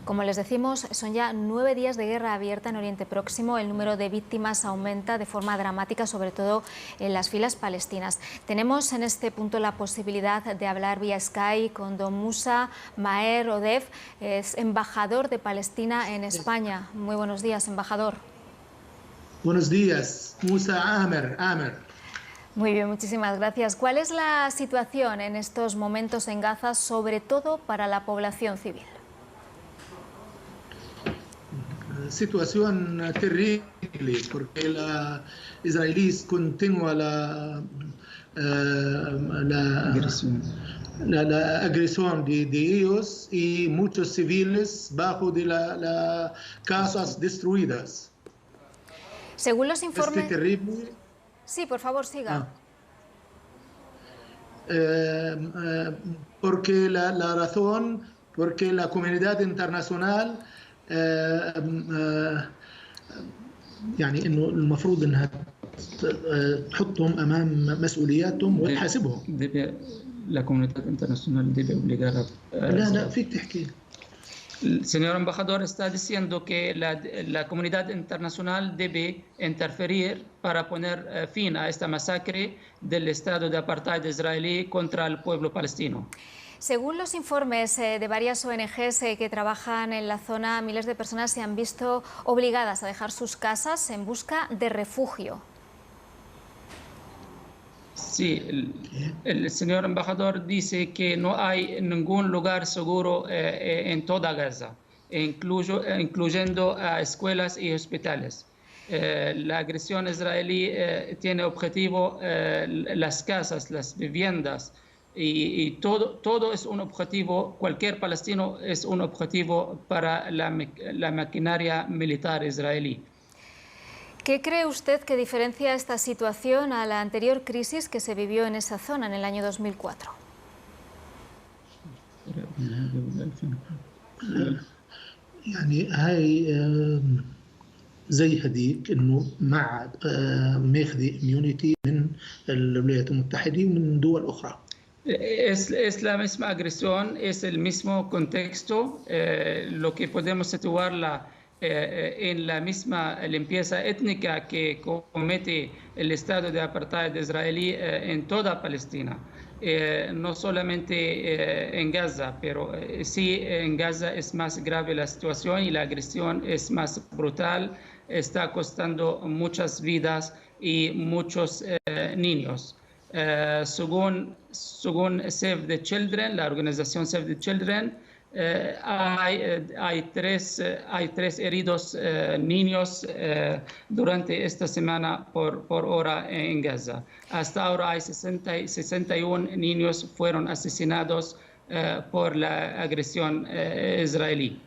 Como les decimos, son ya 9 días de guerra abierta en Oriente Próximo. El número de víctimas aumenta de forma dramática, sobre todo en las filas palestinas. Tenemos en este punto la posibilidad de hablar vía Skype con don Musa Maher Odef, es embajador de Palestina en España. Muy buenos días, embajador. Buenos días, Musa Amer. Muy bien, muchísimas gracias. ¿Cuál es la situación en estos momentos en Gaza, sobre todo para la población civil? Situación terrible, porque los israelíes continúan la agresión de ellos y muchos civiles bajo de las casas destruidas. Según los informes... Es terrible. Sí, por favor, siga. Porque la razón, porque la comunidad internacional يعني انه المفروض انها تحطهم امام مسؤولياتهم وتحاسبهم. La comunidad internacional debe obligar a... لا فيك تحكي. El señor embajador está diciendo que la comunidad internacional debe interferir para poner fin a esta masacre del estado de apartheid israelí contra el pueblo palestino. Según los informes de varias ONGs que trabajan en la zona, miles de personas se han visto obligadas a dejar sus casas en busca de refugio. Sí, el señor embajador dice que no hay ningún lugar seguro en toda Gaza, incluyendo a escuelas y hospitales. La agresión israelí tiene objetivo las casas, las viviendas, y todo es un objetivo, cualquier palestino es un objetivo para la maquinaria militar israelí. ¿Qué cree usted que diferencia esta situación a la anterior crisis que se vivió en esa zona en el año 2004? يعني هاي زي هذيك انه مع ماخذ immunity من الولايات المتحدة ومن دول أخرى. Es la misma agresión, es el mismo contexto, lo que podemos situarla en la misma limpieza étnica que comete el estado de apartheid israelí en toda Palestina. No solamente en Gaza, pero sí en Gaza es más grave la situación y la agresión es más brutal, está costando muchas vidas y muchos niños. Según Save the Children, la organización Save the Children, hay tres heridos niños durante esta semana por hora en Gaza. Hasta ahora hay 61 niños fueron asesinados por la agresión israelí.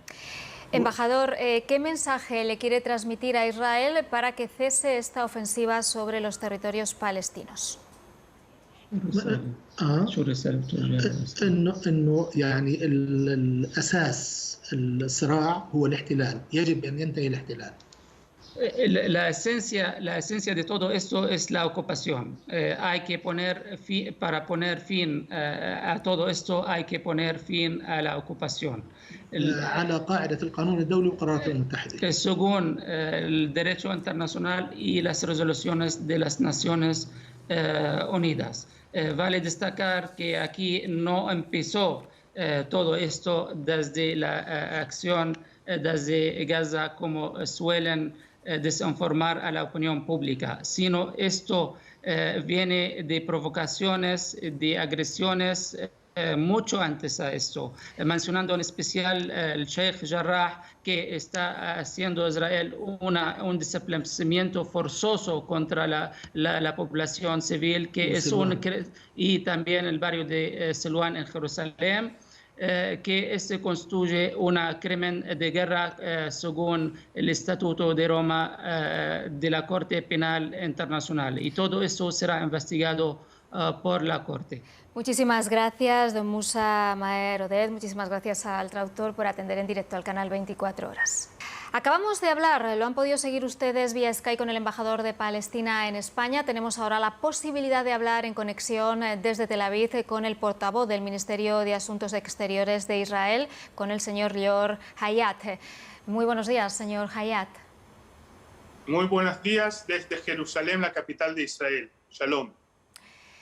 Embajador, ¿qué mensaje le quiere transmitir a Israel para que cese esta ofensiva sobre los territorios palestinos? انه يعني الاساس الصراع هو الاحتلال، يجب ان ينتهي الاحتلال. La esencia de todo esto es la ocupación. Hay que para poner fin a todo esto, hay que poner fin a la ocupación. على قاعدة القانون الدولي والقرارات المتحدة. Según el derecho internacional y las resoluciones de las Naciones Unidas. Vale destacar que aquí no empezó todo esto desde la acción desde Gaza como suelen desinformar a la opinión pública, sino esto viene de provocaciones, de agresiones mucho antes a esto, mencionando en especial el Sheikh Jarrah, que está haciendo Israel un desplazamiento forzoso contra la población civil, que es y también el barrio de Silwan en Jerusalén, que se constituye un crimen de guerra según el Estatuto de Roma de la Corte Penal Internacional. Y todo eso será investigado por la Corte. Muchísimas gracias, don Musa Maher Odef. Muchísimas gracias al traductor por atender en directo al canal 24 Horas. Acabamos de hablar, lo han podido seguir ustedes vía Skype con el embajador de Palestina en España. Tenemos ahora la posibilidad de hablar en conexión desde Tel Aviv con el portavoz del Ministerio de Asuntos Exteriores de Israel, con el señor Lior Hayat. Muy buenos días, señor Hayat. Muy buenos días desde Jerusalén, la capital de Israel. Shalom.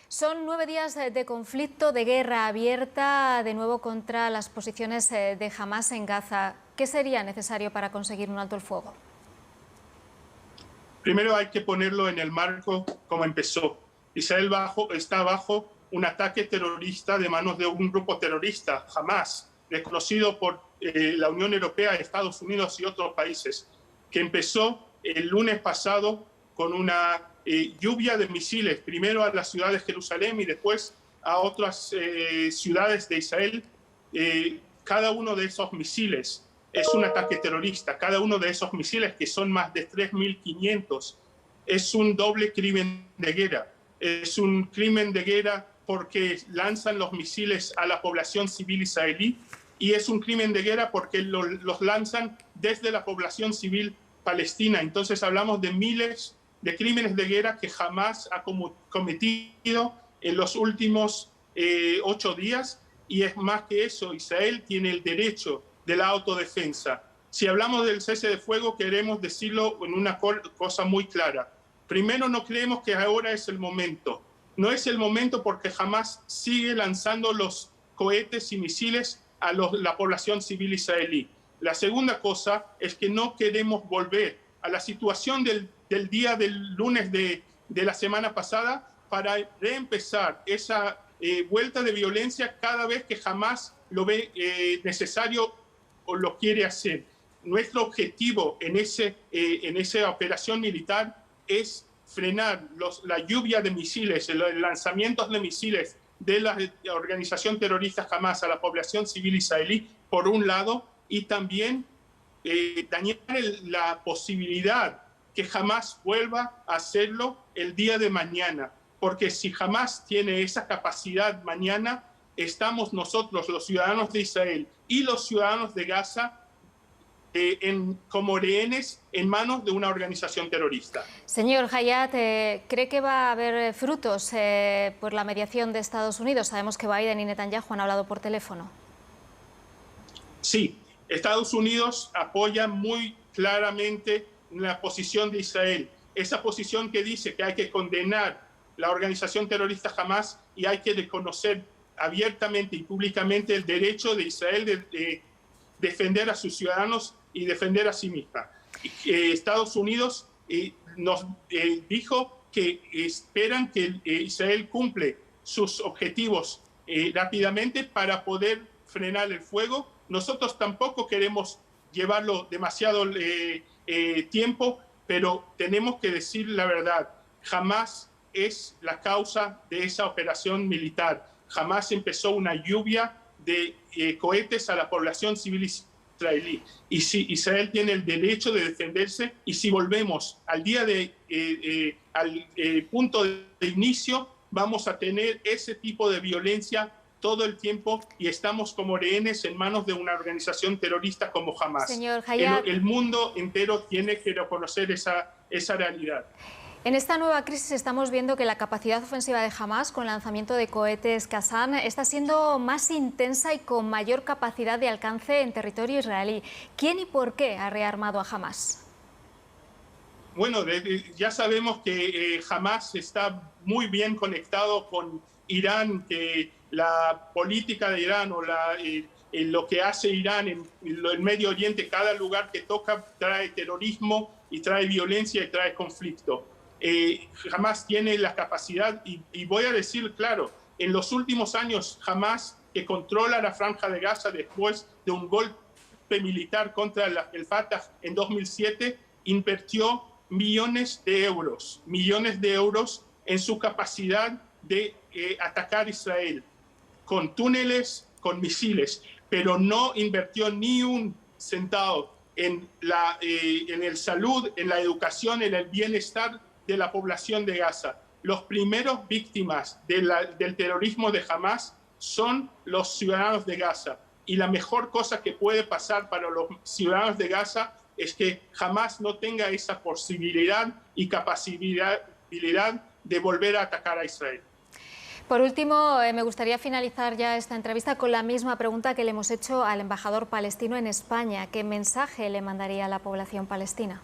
Son 9 días de conflicto, de guerra abierta, de nuevo contra las posiciones de Hamás en Gaza. ¿Qué sería necesario para conseguir un alto el fuego? Primero hay que ponerlo en el marco como empezó. Israel está bajo un ataque terrorista de manos de un grupo terrorista, Hamás, reconocido por la Unión Europea, Estados Unidos y otros países, que empezó el lunes pasado con una lluvia de misiles, primero a la ciudad de Jerusalén y después a otras ciudades de Israel. Cada uno de esos misiles es un ataque terrorista. Cada uno de esos misiles, que son más de 3.500, es un doble crimen de guerra. Es un crimen de guerra porque lanzan los misiles a la población civil israelí, y es un crimen de guerra porque los lanzan desde la población civil palestina. Entonces hablamos de miles de crímenes de guerra que Hamás ha cometido en los últimos 8 días, y es más que eso. Israel tiene el derecho de la autodefensa. Si hablamos del cese de fuego, queremos decirlo en una cosa muy clara. Primero, no creemos que ahora es el momento. No es el momento porque Hamás sigue lanzando los cohetes y misiles a la población civil israelí. La segunda cosa es que no queremos volver a la situación del día del lunes de la semana pasada para reempezar esa vuelta de violencia cada vez que Hamás lo ve necesario o lo quiere hacer. Nuestro objetivo en esa operación militar es frenar la lluvia de misiles, los lanzamientos de misiles de la organización terrorista Hamás a la población civil israelí, por un lado, y también dañar la posibilidad que Hamás vuelva a hacerlo el día de mañana. Porque si Hamás tiene esa capacidad mañana, estamos nosotros, los ciudadanos de Israel y los ciudadanos de Gaza, como rehenes en manos de una organización terrorista. Señor Hayat, ¿cree que va a haber frutos por la mediación de Estados Unidos? Sabemos que Biden y Netanyahu han hablado por teléfono. Sí, Estados Unidos apoya muy claramente la posición de Israel. Esa posición que dice que hay que condenar la organización terrorista Hamás y hay que reconocer abiertamente y públicamente el derecho de Israel de defender a sus ciudadanos y defender a sí misma. Estados Unidos nos dijo que esperan que Israel cumple sus objetivos rápidamente para poder frenar el fuego. Nosotros tampoco queremos llevarlo demasiado tiempo, pero tenemos que decir la verdad. Hamás es la causa de esa operación militar. Hamás empezó una lluvia de cohetes a la población civil israelí. Y si Israel tiene el derecho de defenderse, y si volvemos al punto de inicio, vamos a tener ese tipo de violencia todo el tiempo, y estamos como rehenes en manos de una organización terrorista como Hamás. Señor Hayat, el mundo entero tiene que reconocer esa realidad. En esta nueva crisis estamos viendo que la capacidad ofensiva de Hamás con el lanzamiento de cohetes Qassam está siendo más intensa y con mayor capacidad de alcance en territorio israelí. ¿Quién y por qué ha rearmado a Hamás? Bueno, ya sabemos que Hamás está muy bien conectado con Irán, que la política de Irán o lo que hace Irán en el Medio Oriente, cada lugar que toca trae terrorismo y trae violencia y trae conflicto. Hamás tiene la capacidad, y voy a decir claro, en los últimos años Hamás, que controla la Franja de Gaza después de un golpe militar contra el Fatah en 2007, invirtió millones de euros en su capacidad de atacar Israel, con túneles, con misiles, pero no invirtió ni un centavo en el salud, en la educación, en el bienestar de la población de Gaza. Los primeros víctimas del terrorismo de Hamás son los ciudadanos de Gaza. Y la mejor cosa que puede pasar para los ciudadanos de Gaza es que Hamás no tenga esa posibilidad y capacidad de volver a atacar a Israel. Por último, me gustaría finalizar ya esta entrevista con la misma pregunta que le hemos hecho al embajador palestino en España. ¿Qué mensaje le mandaría a la población palestina?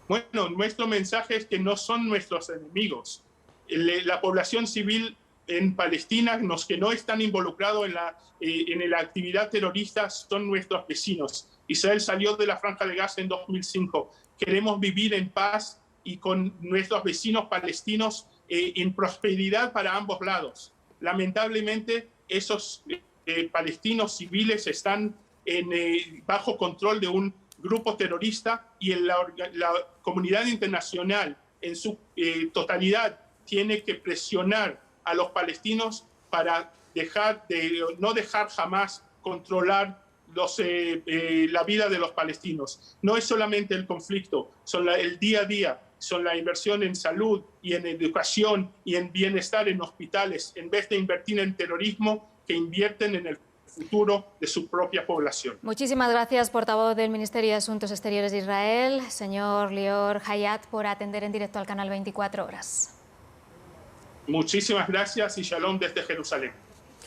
Bueno, nuestro mensaje es que no son nuestros enemigos. La población civil en Palestina, los que no están involucrados en la actividad terrorista, son nuestros vecinos. Israel salió de la Franja de Gaza en 2005. Queremos vivir en paz y con nuestros vecinos palestinos en prosperidad para ambos lados. Lamentablemente, esos palestinos civiles están bajo control de un grupo terrorista y la comunidad internacional en su totalidad tiene que presionar a los palestinos para no dejar jamás controlar la vida de los palestinos. No es solamente el conflicto, son el día a día, son la inversión en salud y en educación y en bienestar en hospitales, en vez de invertir en terrorismo, que invierten en el futuro de su propia población. Muchísimas gracias, portavoz del Ministerio de Asuntos Exteriores de Israel, señor Lior Hayat, por atender en directo al canal 24 Horas. Muchísimas gracias y shalom desde Jerusalén.